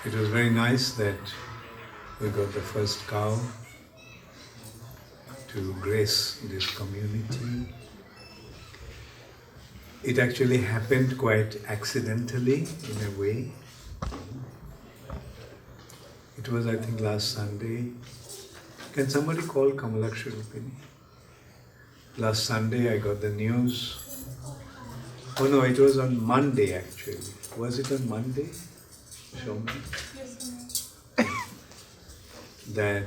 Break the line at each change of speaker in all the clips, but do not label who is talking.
It was very nice that we got the first cow to grace this community. It actually happened quite accidentally in a way. It was, I think, last Sunday. Can somebody call Kamalakshi Rupini? Last Sunday I got the news. Oh no, it was on Monday actually. Was it on Monday? Show me. That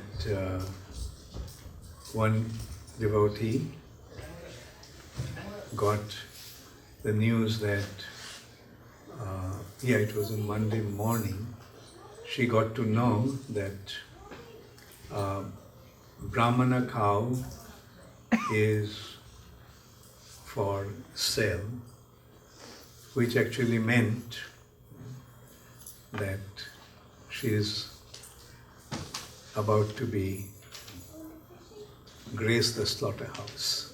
one devotee got the news that, it was on Monday morning, she got to know that Brahmana cow is for sale, which actually meant that she is about to be grace the slaughterhouse.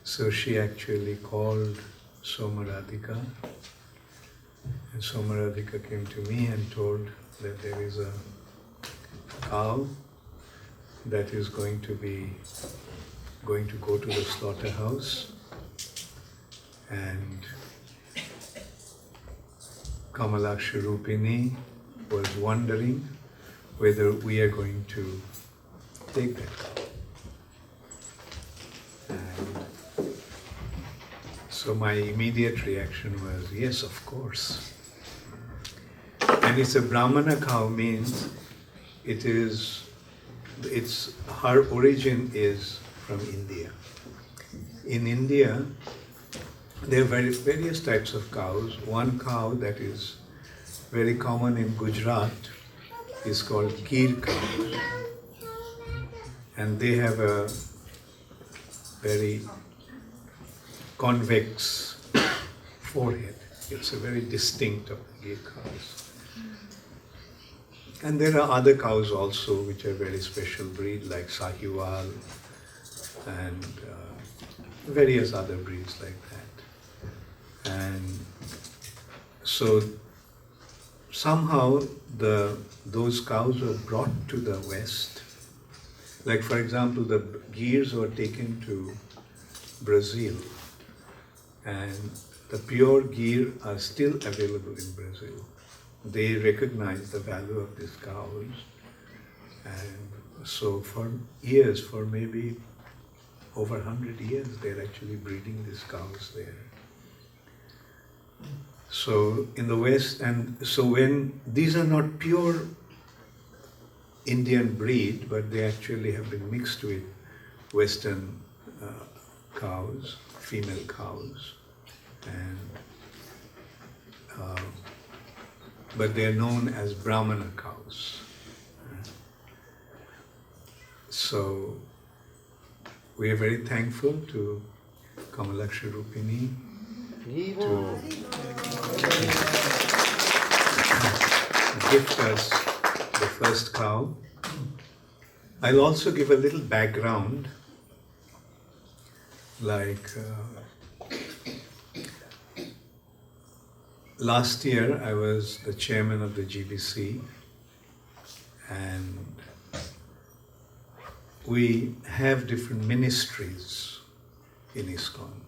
So she actually called Somaradhika, and Somaradhika came to me and told that there is a cow that is going to go to the slaughterhouse, and Kamalakshi Rupini was wondering whether we are going to take that cow. And so my immediate reaction was, yes, of course. And it's a Brahmana cow means her origin is from India. In India, there are various types of cows. One cow that is very common in Gujarat is called Gir cows. And they have a very convex forehead. It's a very distinct of the Gir cows. And there are other cows also which are very special breed like Sahiwal and various other breeds like that. And so somehow those cows were brought to the West. Like for example, the Girs were taken to Brazil, and the pure Gir are still available in Brazil. They recognize the value of these cows, and so for years, for maybe over 100 years, they're actually breeding these cows there. So in the West, and so when these are not pure Indian breed, but they actually have been mixed with Western cows, female cows, and but they are known as Brahmana cows. So we are very thankful to Kamalakshi Rupini to gift us the first cow. I'll also give a little background, like last year I was the chairman of the GBC, and we have different ministries in ISKCON.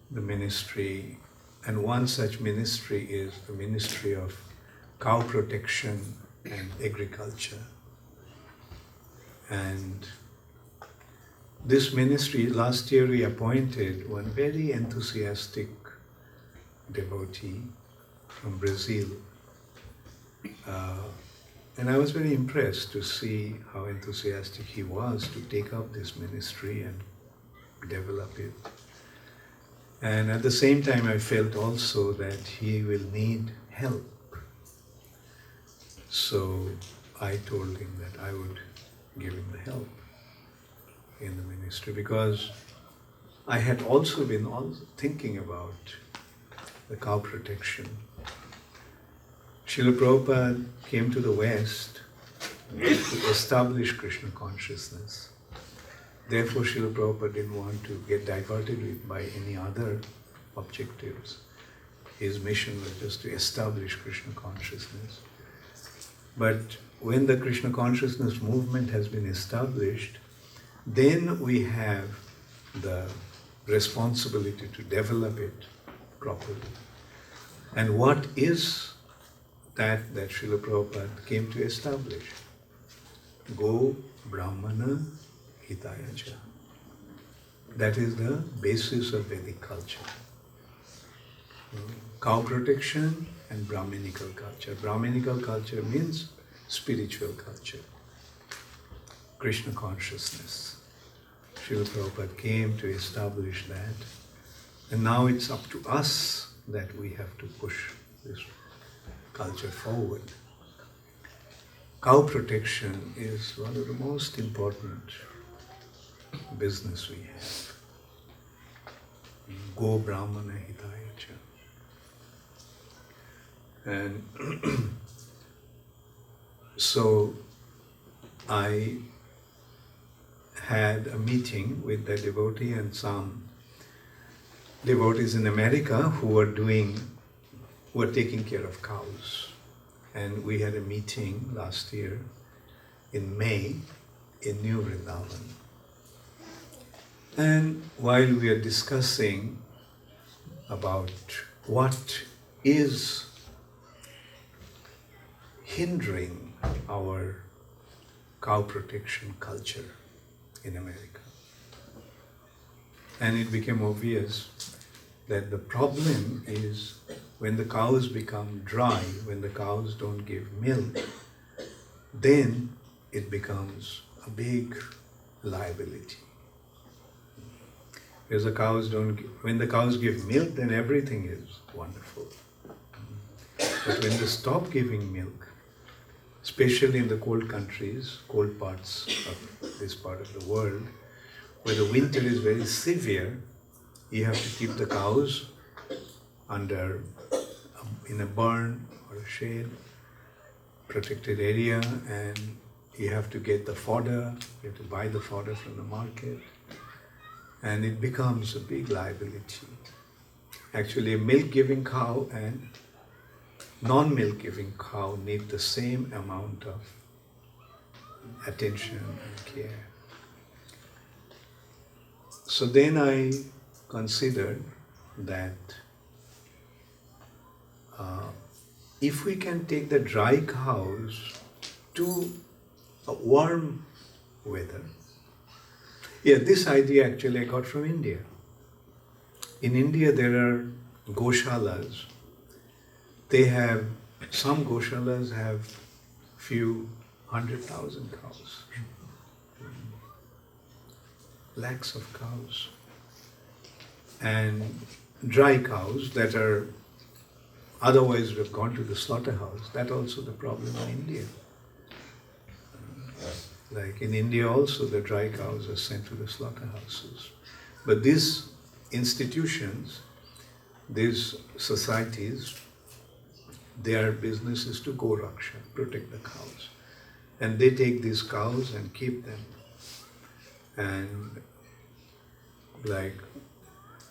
The ministry, and one such ministry is the Ministry of Cow Protection and Agriculture. And this ministry, last year we appointed one very enthusiastic devotee from Brazil. And I was very impressed to see how enthusiastic he was to take up this ministry and develop it. And at the same time, I felt also that he will need help. So I told him that I would give him the help in the ministry, because I had also been thinking about the cow protection. Srila Prabhupada came to the West to establish Krishna consciousness. Therefore, Srila Prabhupada didn't want to get diverted by any other objectives. His mission was just to establish Krishna consciousness. But when the Krishna consciousness movement has been established, then we have the responsibility to develop it properly. And what is that Srila Prabhupada came to establish? Go Brahmana Hitaya Cha. That is the basis of Vedic culture. Cow protection and Brahminical culture. Brahminical culture means spiritual culture. Krishna consciousness. Srila Prabhupada came to establish that. And now it's up to us that we have to push this culture forward. Cow protection is one of the most important business we have. Go Brahmana Hitaya Cha. And so I had a meeting with the devotee and some devotees in America who were taking care of cows. And we had a meeting last year in May in New Vrindavan. And while we are discussing about what is hindering our cow protection culture in America, and it became obvious that the problem is when the cows become dry, when the cows don't give milk, then it becomes a big liability. Because when the cows give milk, then everything is wonderful. But when they stop giving milk, especially in the cold countries, cold parts of this part of the world, where the winter is very severe, you have to keep the cows in a barn or a shade, protected area, and you have to get the fodder, you have to buy the fodder from the market, and it becomes a big liability. Actually, a milk-giving cow and non-milk-giving cow need the same amount of attention and care. So then I considered that if we can take the dry cows to a warm weather. Yeah, this idea actually I got from India. In India there are goshalas. Some goshalas have few 100,000 cows. Lakhs of cows. And dry cows that are otherwise would have gone to the slaughterhouse. That's also the problem in India. Like in India also, the dry cows are sent to the slaughterhouses. But these institutions, these societies, their business is to go raksha, protect the cows. And they take these cows and keep them. And like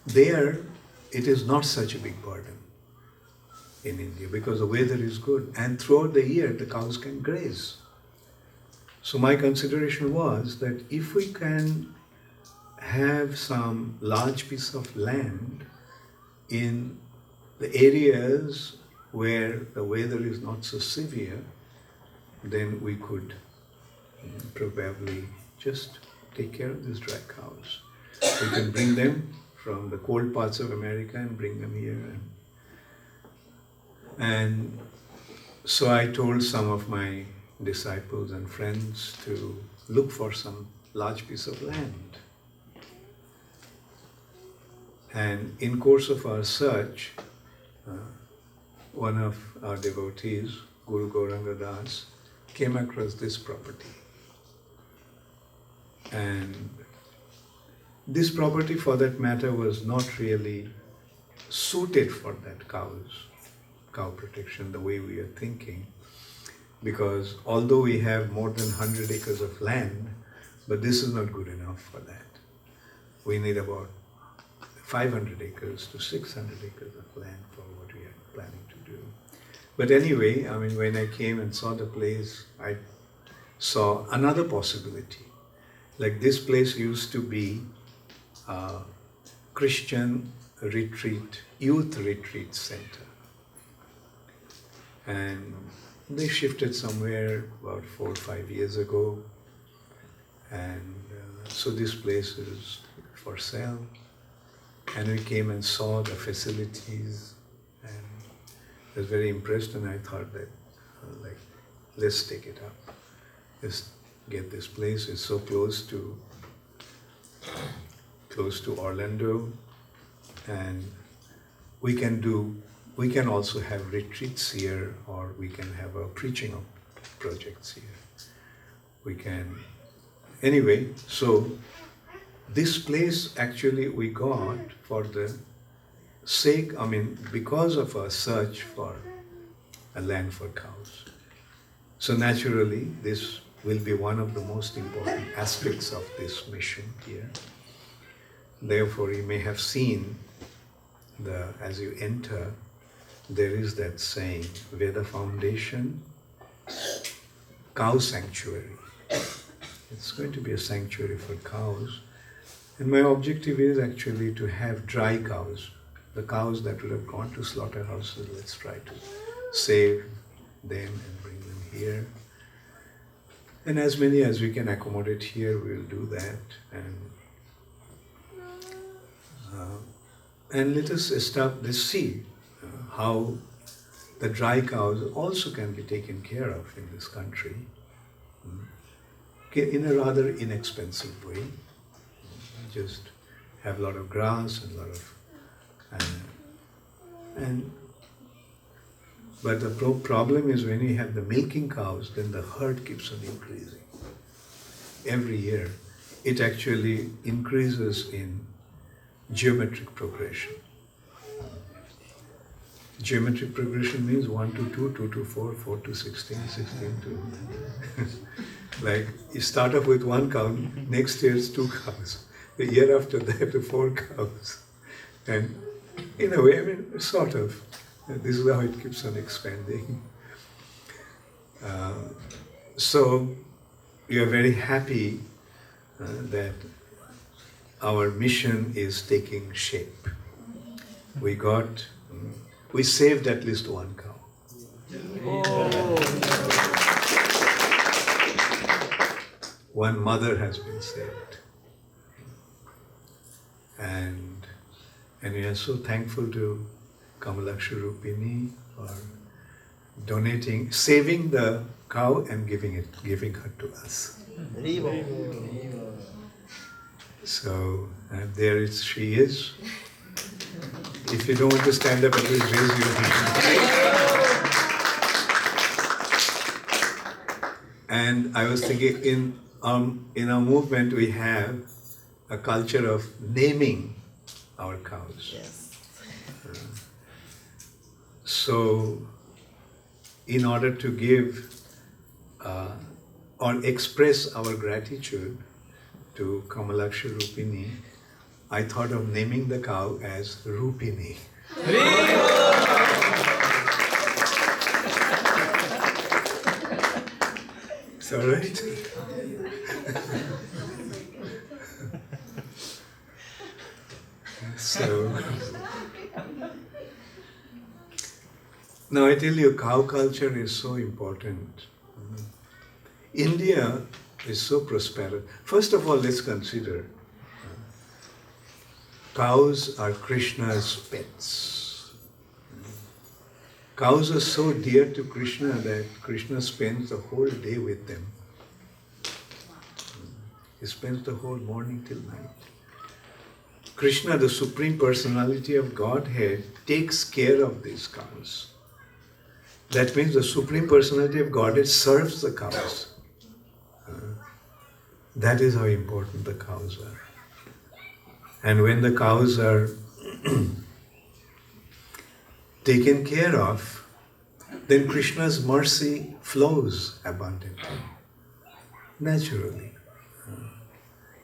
there, it is not such a big burden in India because the weather is good. And throughout the year, the cows can graze. So my consideration was that if we can have some large piece of land in the areas where the weather is not so severe, then we could probably just take care of these dry cows. We can bring them from the cold parts of America and bring them here. And so I told some of my disciples and friends to look for some large piece of land. And in course of our search, one of our devotees, Guru Gauranga Das, came across this property. And this property, for that matter, was not really suited for that cow protection the way we are thinking. Because although we have more than 100 acres of land, but this is not good enough for that. We need about 500 acres to 600 acres of land for what we are planning to do. But anyway, I mean, when I came and saw the place, I saw another possibility. Like this place used to be a Christian retreat, youth retreat center. And they shifted somewhere about 4 or 5 years ago. And so this place is for sale. And we came and saw the facilities and I was very impressed, and I thought that like, let's take it up. Let's get this place. It's so close to Orlando, and we can also have retreats here, or we can have a preaching of projects here. We can, anyway, so this place actually we got for the sake, I mean, because of a search for a land for cows. So naturally, this will be one of the most important aspects of this mission here. Therefore, you may have seen, as you enter, there is that saying, Veda Foundation, Cow Sanctuary. It's going to be a sanctuary for cows. And my objective is actually to have dry cows. The cows that would have gone to slaughterhouses, let's try to save them and bring them here. And as many as we can accommodate here, we'll do that. And let us see how the dry cows also can be taken care of in this country in a rather inexpensive way. Just have a lot of grass and a lot of but the problem is when you have the milking cows, then the herd keeps on increasing. Every year, it actually increases in geometric progression. Geometric progression means 1 to 2, 2 to 4, 4 to 16, 16 to... like, you start off with 1 cow, next year it's 2 cows. The year after that, 4 cows. And in a way, I mean, sort of. This is how it keeps on expanding. So, we are very happy that our mission is taking shape. We saved at least 1 cow. Oh. 1 mother has been saved. And we are so thankful to Kamalaksha Rupini for donating, saving the cow and giving her to us. So there she is. If you don't want to stand up, at least raise your hand. And I was thinking, in our movement, we have a culture of naming our cows.
Yes.
So, in order to give or express our gratitude to Kamalaksha Rupini, I thought of naming the cow as Rupini. It's all right? So, now I tell you, cow culture is so important. India is so prosperous. First of all, let's consider cows are Krishna's pets. Cows are so dear to Krishna that Krishna spends the whole day with them. He spends the whole morning till night. Krishna, the Supreme Personality of Godhead, takes care of these cows. That means the Supreme Personality of Godhead serves the cows. That is how important the cows are. And when the cows are taken care of, then Krishna's mercy flows abundantly, naturally.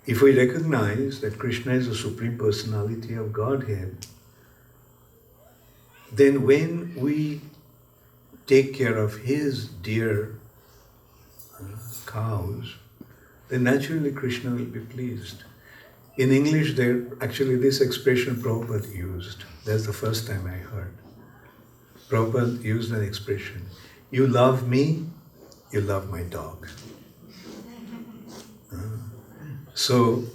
If we recognize that Krishna is the Supreme Personality of Godhead, then when we take care of his dear cows, then naturally Krishna will be pleased. In English, actually this expression Prabhupada used. That's the first time I heard. Prabhupada used an expression, you love me, you love my dog. So,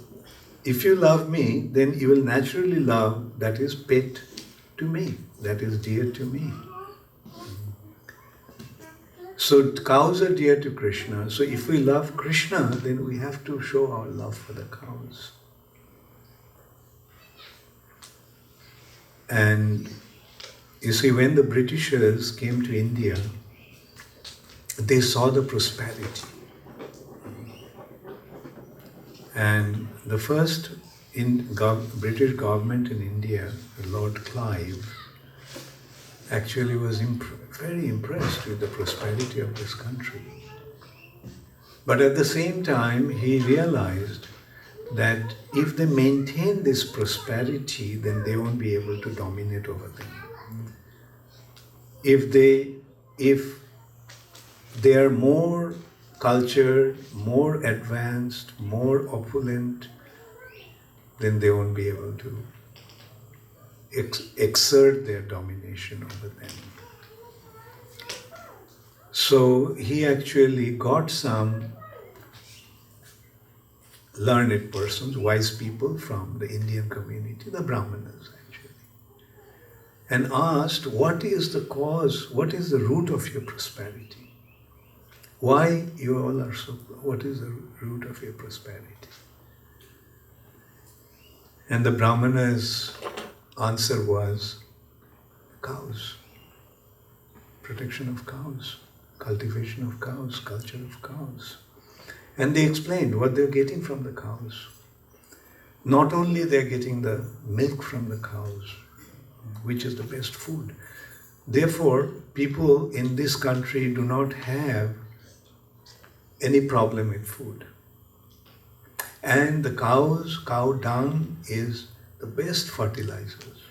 if you love me, then you will naturally love that is pet to me, that is dear to me. So cows are dear to Krishna. So if we love Krishna, then we have to show our love for the cows. And you see, when the Britishers came to India, they saw the prosperity. And the first British government in India, Lord Clive, actually was very impressed with the prosperity of this country. But at the same time, he realized that if they maintain this prosperity, then they won't be able to dominate over them. If they are more cultured, more advanced, more opulent, then they won't be able to exert their domination over them. So he actually got some learned persons, wise people from the Indian community, the Brahmanas actually, and asked, what is the cause, what is the root of your prosperity? Why you all are so, what is the root of your prosperity? And the Brahmanas' answer was cows, protection of cows, cultivation of cows, culture of cows. And they explained what they're getting from the cows. Not only they're getting the milk from the cows, which is the best food. Therefore, people in this country do not have any problem with food. And the cow dung is the best fertilizers.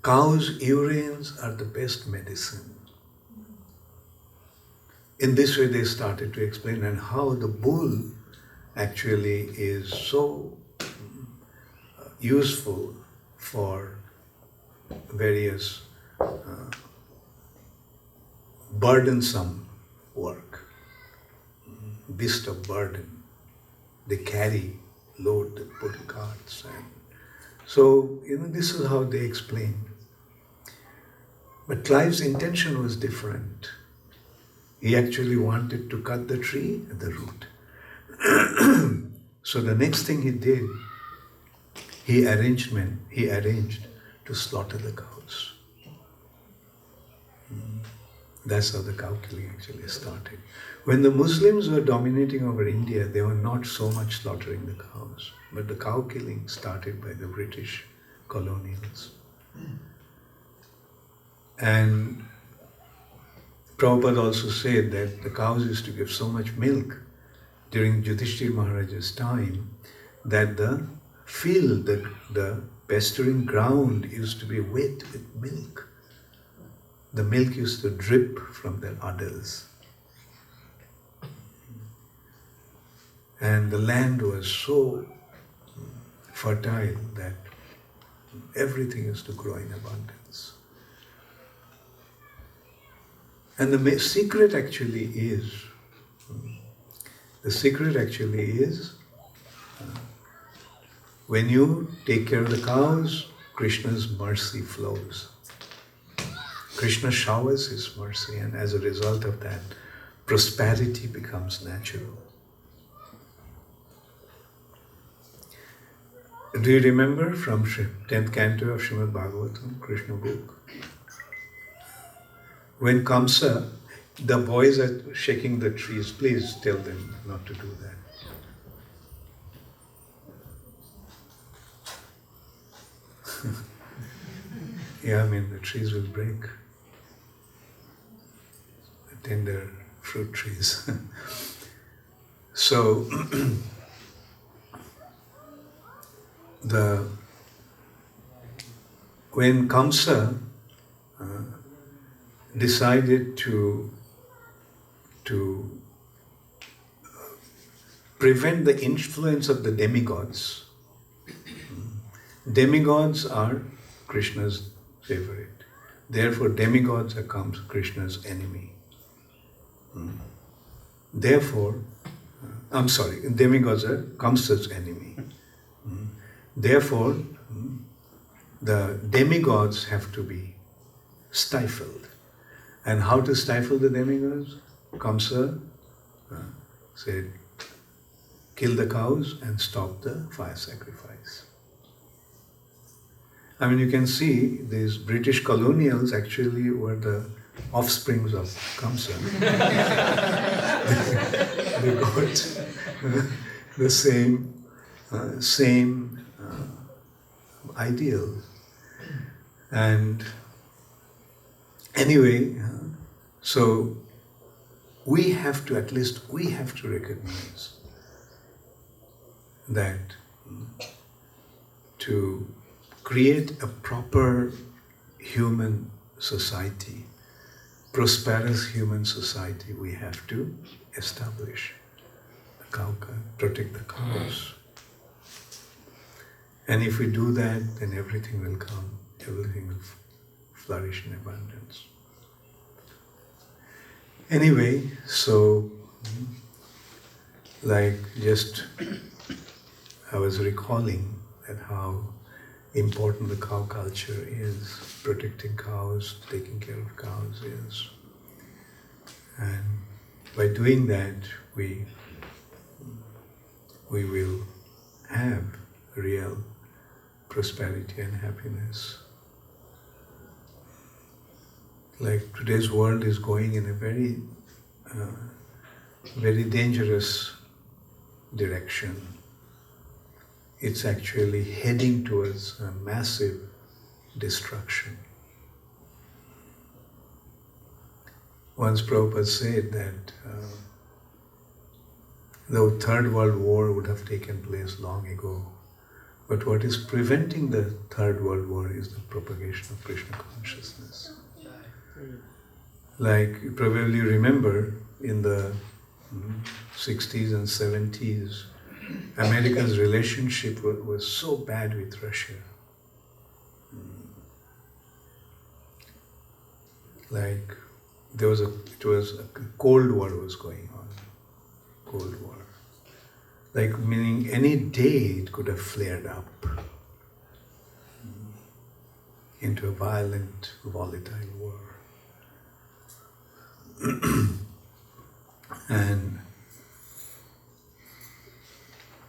Cows' urines are the best medicine. In this way they started to explain and how the bull actually is so useful for various burdensome work, beast of burden. They carry, load, they put in carts. And so, this is how they explained. But Clive's intention was different. He actually wanted to cut the tree at the root. So the next thing he did, he arranged to slaughter the cows. That's how the cow killing actually started. When the Muslims were dominating over India, they were not so much slaughtering the cows, but the cow killing started by the British colonials. And Prabhupada also said that the cows used to give so much milk during Yudhishthira Maharaj's time that the field, the pasturing ground used to be wet with milk. The milk used to drip from their udders. And the land was so fertile that everything used to grow in abundance. And the secret actually is, when you take care of the cows, Krishna's mercy flows. Krishna showers his mercy, and as a result of that, prosperity becomes natural. Do you remember from 10th canto of Srimad Bhagavatam, Krishna book? When Kamsa, the boys are shaking the trees, please tell them not to do that. Yeah, the trees will break. The tender fruit trees. So when Kamsa decided to prevent the influence of the demigods. Demigods are Krishna's favorite. Therefore, demigods are Krishna's enemy. Therefore, demigods are Kamsa's enemy. Therefore, the demigods have to be stifled. And how to stifle the demigods? Kamsa said, kill the cows and stop the fire sacrifice. I mean, you can see these British colonials actually were the offsprings of Kamsa. They got the same ideal. And anyway, so we have to recognize that to create a proper human society, prosperous human society, we have to establish the cow, protect the cows. And if we do that, then everything will come, everything will flourish in abundance. Anyway, so I was recalling that how important the cow culture is, protecting cows, taking care of cows is. And by doing that, we will have real prosperity and happiness. Like today's world is going in a very, very dangerous direction. It's actually heading towards a massive destruction. Once Prabhupada said that the Third World War would have taken place long ago, but what is preventing the Third World War is the propagation of Krishna consciousness. Like you probably remember in the 60s and 70s, America's relationship was so bad with Russia. Like it was a Cold War was going on. Cold War. Like meaning any day it could have flared up into a violent, volatile war. And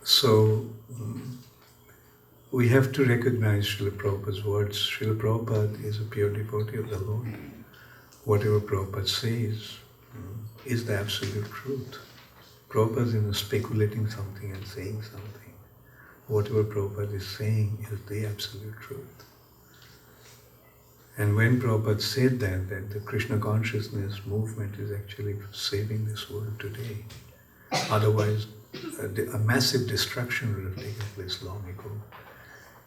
so we have to recognize Srila Prabhupada's words. Srila Prabhupada is a pure devotee of the Lord. Whatever Prabhupada says is the absolute truth. Prabhupada is speculating something and saying something. Whatever Prabhupada is saying is the absolute truth. And when Prabhupada said that the Krishna consciousness movement is actually saving this world today, otherwise a massive destruction would have taken place long ago.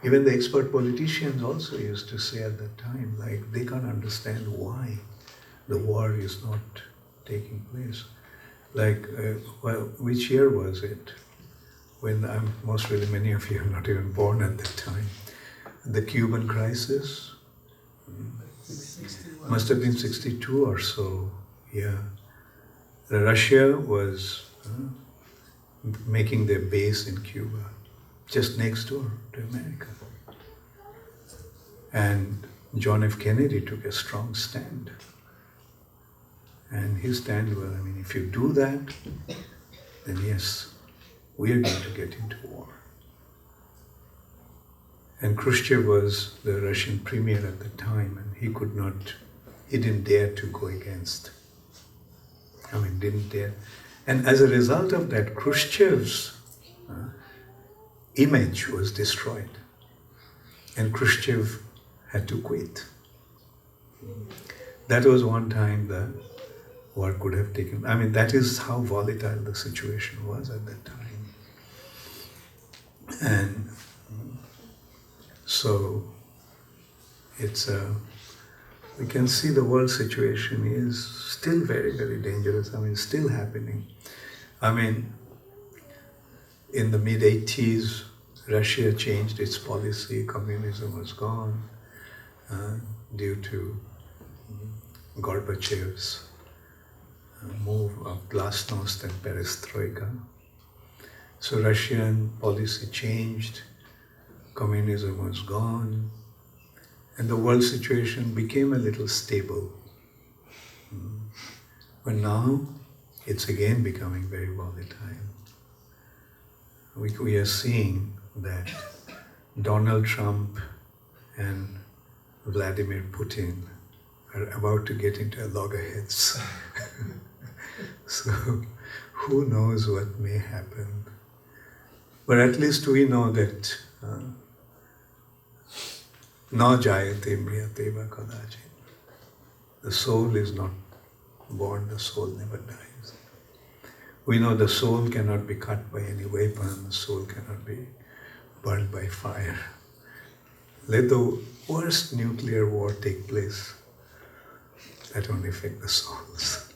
Even the expert politicians also used to say at that time, like they can't understand why the war is not taking place. Like, which year was it? When most really many of you are not even born at that time. The Cuban crisis must have been 62 or so. Yeah, Russia was making their base in Cuba, just next door to America. And John F. Kennedy took a strong stand. And his stand was, I mean, if you do that, then yes, we are going to get into war. And Khrushchev was the Russian premier at the time, and he didn't dare to go against. Didn't dare. And as a result of that, Khrushchev's image was destroyed. And Khrushchev had to quit. That was one time what could have taken. I mean, that is how volatile the situation was at that time. And so it's we can see the world situation is still very, very dangerous. I mean, still happening. I mean, in the mid-80s, Russia changed its policy, communism was gone due to Gorbachev's move of glasnost and perestroika. So Russian policy changed, communism was gone, and the world situation became a little stable. But now it's again becoming very volatile. We are seeing that Donald Trump and Vladimir Putin are about to get into a loggerheads. So who knows what may happen. But at least we know that na jayate mriyate va kadachin. The soul is not born, the soul never dies. We know the soul cannot be cut by any weapon, the soul cannot be burned by fire. Let the worst nuclear war take place, that won't affect the souls.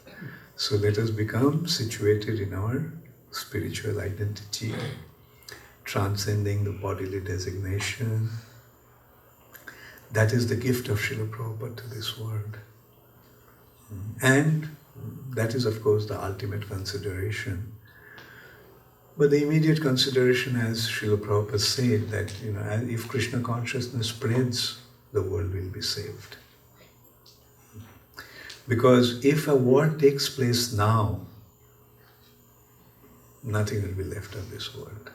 So let us become situated in our spiritual identity, transcending the bodily designation. That is the gift of Srila Prabhupada to this world. And that is, of course, the ultimate consideration. But the immediate consideration, as Srila Prabhupada said, that if Krishna consciousness spreads, the world will be saved. Because if a war takes place now, nothing will be left of this world.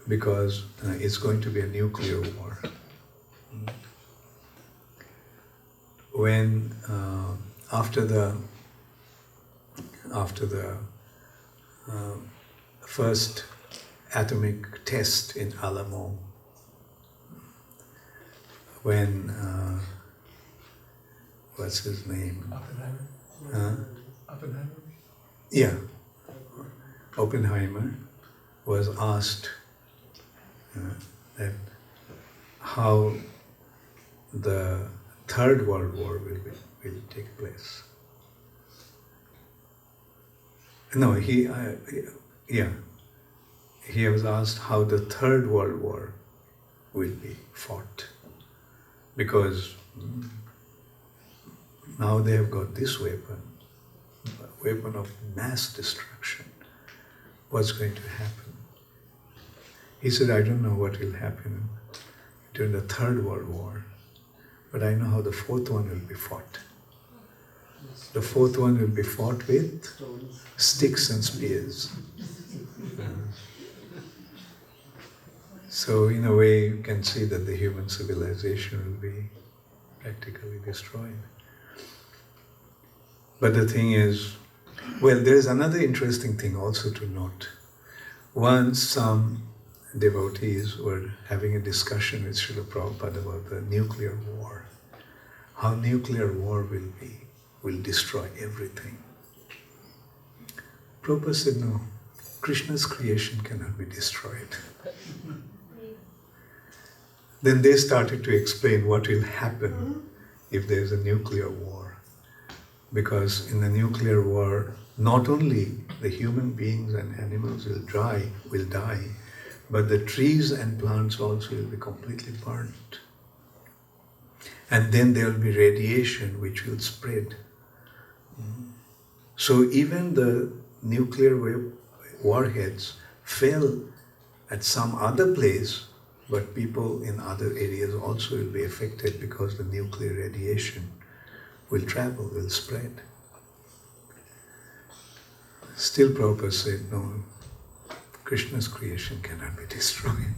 Because it's going to be a nuclear war. When after the first atomic test in Alamo, when what's his name?
Oppenheimer?
Yeah, Oppenheimer was asked that how the Third World War will take place. No, he was asked how the Third World War will be fought, because now they have got this weapon, a weapon of mass destruction. What's going to happen? He said, I don't know what will happen during the Third World War, but I know how the fourth one will be fought. The fourth one will be fought with sticks and spears. So in a way you can see that the human civilization will be practically destroyed. But the thing is, well, there is another interesting thing also to note. Once some devotees were having a discussion with Srila Prabhupada about the nuclear war, how nuclear war will destroy everything. Prabhupada said, no, Krishna's creation cannot be destroyed. Then they started to explain what will happen if there is a nuclear war. Because in the nuclear war, not only the human beings and animals will die, but the trees and plants also will be completely burnt. And then there will be radiation which will spread. So even the nuclear warheads fell at some other place, but people in other areas also will be affected because the nuclear radiation will travel, will spread. Still Prabhupada said, no, Krishna's creation cannot be destroyed.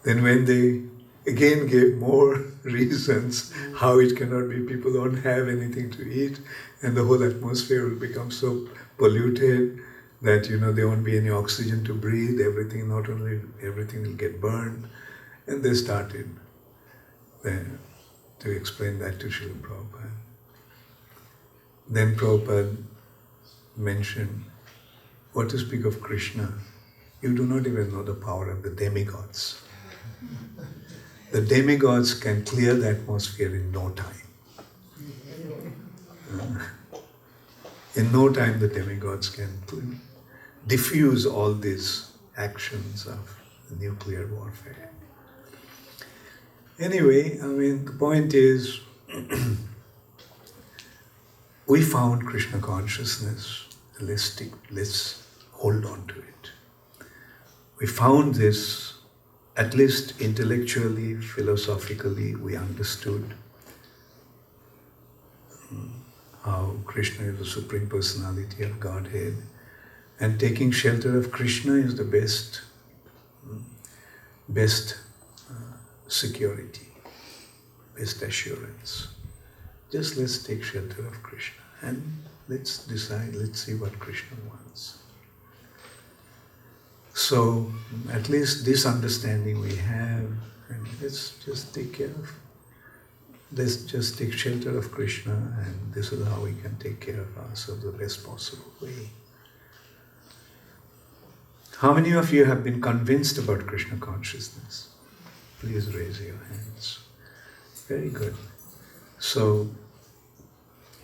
Then when they again gave more reasons how it cannot be, people don't have anything to eat, and the whole atmosphere will become so polluted that there won't be any oxygen to breathe, everything will get burned. And they started to explain that to Srila Prabhupada. Then Prabhupada mentioned, what to speak of Krishna? You do not even know the power of the demigods. The demigods can clear the atmosphere in no time. In no time the demigods can diffuse all these actions of nuclear warfare. Anyway, the point is, we found Krishna consciousness. Let's hold on to it. We found this, at least intellectually, philosophically, we understood how Krishna is the Supreme Personality of Godhead, and taking shelter of Krishna is the best security, best assurance. Just let's take shelter of Krishna and let's decide, let's see what Krishna wants. So, at least this understanding we have, and let's just take care of, let's just take shelter of Krishna, and this is how we can take care of ourselves the best possible way. How many of you have been convinced about Krishna consciousness? Please raise your hands. Very good. So,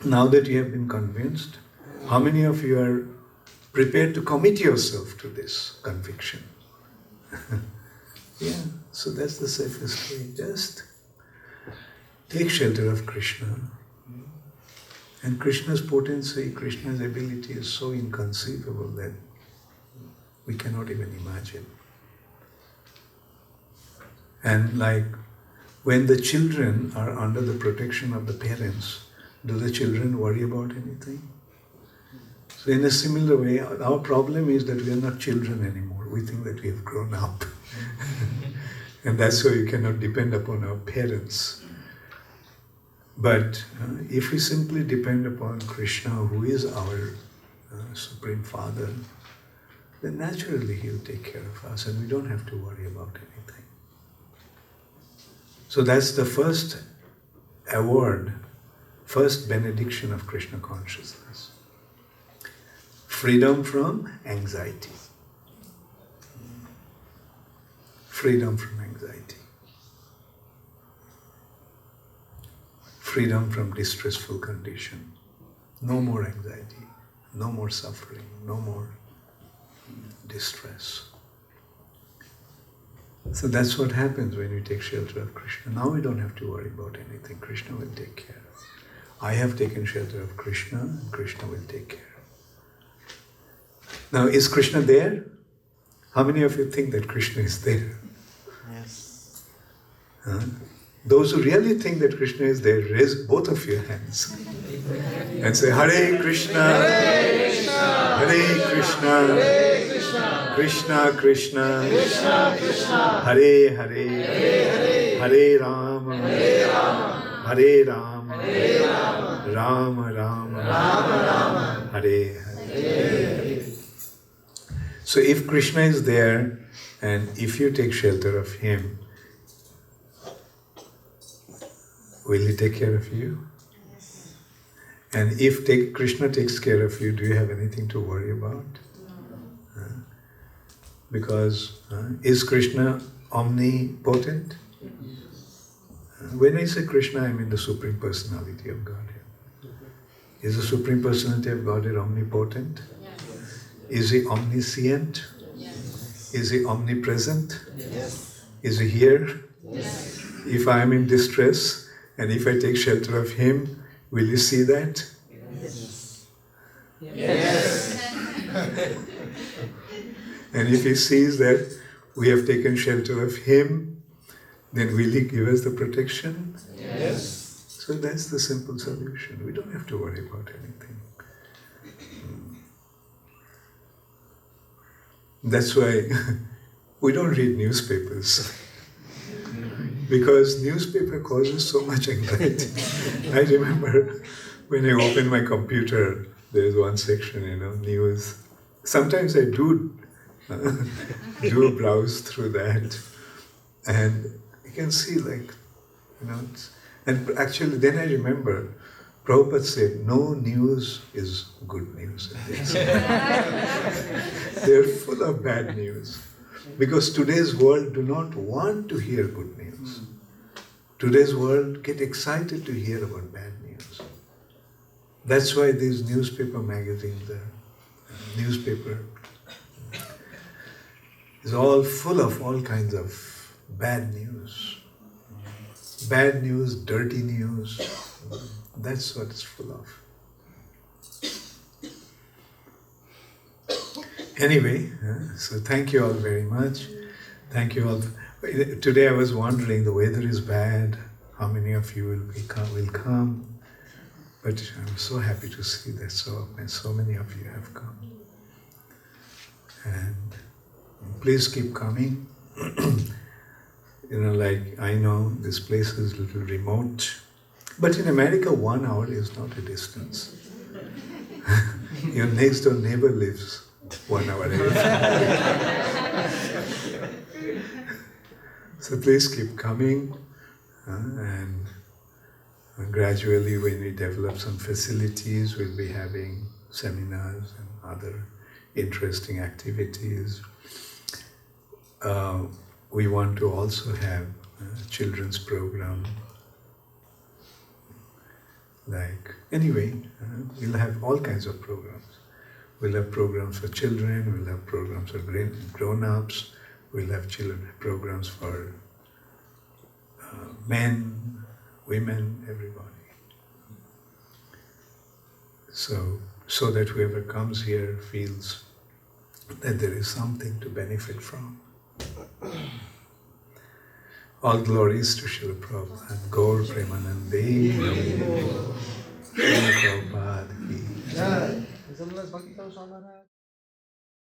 now that you have been convinced, how many of you are prepared to commit yourself to this conviction? Yeah, so that's the safest way. Just take shelter of Krishna. And Krishna's potency, Krishna's ability is so inconceivable that we cannot even imagine. And like when the children are under the protection of the parents, do the children worry about anything? So in a similar way, our problem is that we are not children anymore. We think that we have grown up. And that's why you cannot depend upon our parents. But if we simply depend upon Krishna, who is our Supreme Father, then naturally He'll take care of us and we don't have to worry about anything. So that's the first award, first benediction of Krishna consciousness. Freedom from anxiety. Freedom from anxiety. Freedom from distressful condition. No more anxiety, no more suffering, no more distress. So that's what happens when you take shelter of Krishna. Now we don't have to worry about anything. Krishna will take care. I have taken shelter of Krishna, and Krishna will take care. Now, is Krishna there? How many of you think that Krishna is there?
Yes.
Those who really think that Krishna is there, raise both of your hands and say, Hare Krishna, Hare Krishna, Hare Krishna, Hare Krishna, Krishna Krishna, Krishna Krishna, Hare Hare, Hare Hare, Hare Rama, Hare Rama, Hare Rama, Hare Rama, Rama Rama, Rama Rama, Hare Hare. So if Krishna is there, and if you take shelter of Him, will He take care of you? Yes. And if Krishna takes care of you, do you have anything to worry about? No. Because is Krishna omnipotent? When I say Krishna, I mean the Supreme Personality of Godhead. Is the Supreme Personality of Godhead omnipotent? Yes. Is He omniscient? Yes. Is He omnipresent? Yes. Is He here? Yes. If I am in distress, and if I take shelter of Him, will you see that?
Yes.
Yes. And if He sees that we have taken shelter of Him, then will He give us the protection? Yes. So that's the simple solution. We don't have to worry about anything. That's why we don't read newspapers. Because newspaper causes so much anxiety. I remember when I open my computer, there is one section, news. Sometimes I do browse through that, and you can see And actually, then I remember Prabhupada said, no news is good news. They're full of bad news. Because today's world do not want to hear good news. Today's world get excited to hear about bad news. That's why these newspaper magazines, the newspaper is all full of all kinds of bad news. Bad news, dirty news. That's what it's full of. Anyway, so thank you all very much. Thank you all. Today I was wondering, the weather is bad. How many of you will come? But I'm so happy to see that so many of you have come. And please keep coming. Like I know this place is a little remote, but in America 1 hour is not a distance. Your next door neighbor lives 1 hour away. So please keep coming, and gradually when we develop some facilities, we'll be having seminars and other interesting activities. We want to also have a children's program. We'll have all kinds of programs. We'll have programs for children, we'll have programs for grown-ups, we'll have programs for men, women, everybody. So that whoever comes here feels that there is something to benefit from. All glories to Srila Prabhupada and Gaur Premanande. Srila Prabhupada ki.